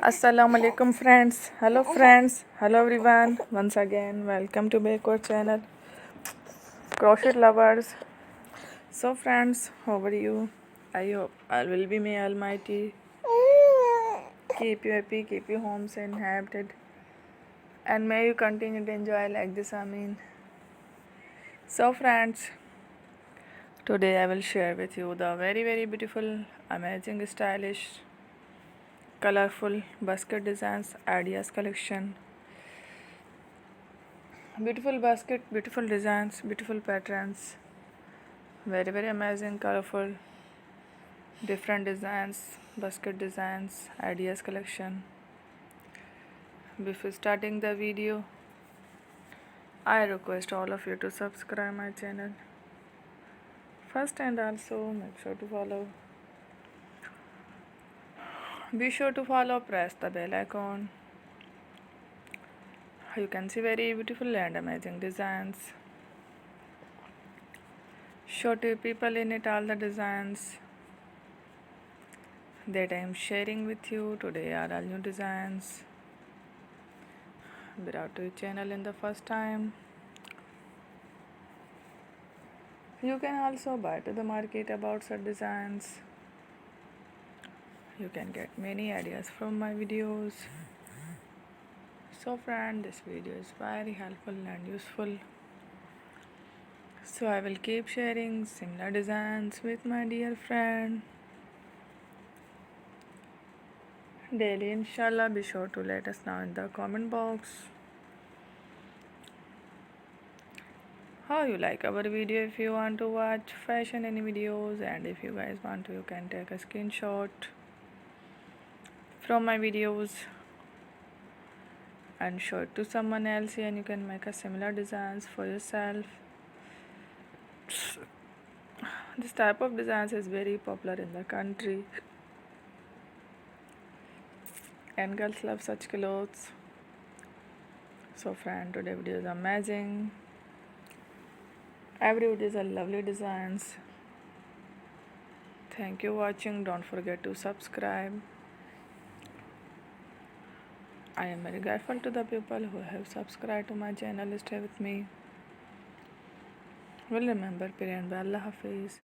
Assalamu alaikum friends. Hello friends. Hello everyone. Once again, welcome to Backward channel. Crochet lovers. So friends, how are you? I hope all will be may Almighty keep you happy, keep you homes inhabited, and may you continue to enjoy like this. So friends, today I will share with you the very beautiful, amazing, stylish, colorful basket designs ideas collection. Beautiful basket, beautiful designs, beautiful patterns, very amazing, colorful, different designs, basket designs, ideas collection. Before starting the video, I request all of you to subscribe my channel first, and also make sure to follow. Be sure to follow, press the bell icon. You can see very beautiful and amazing designs. Show to people in it all the designs that I am sharing with you today are all new designs. Brought to your channel in the first time. You can also buy to the market about such designs. You can get many ideas from my videos. So friend, this video is very helpful and useful. So I will keep sharing similar designs with my dear friend daily, inshallah. Be sure to let us know in the comment box how you like our video. If you want to watch fashion any videos, and if you guys want to, you can take a screenshot from my videos and show it to someone else, and you can make a similar designs for yourself. This type of designs is very popular in the country, and girls love such clothes. So friend, today video is amazing. Every video is a lovely designs. Thank you for watching. Don't forget to subscribe. I am very grateful to the people who have subscribed to my channel. Stay with me. Will remember, Pir and Allah Hafiz.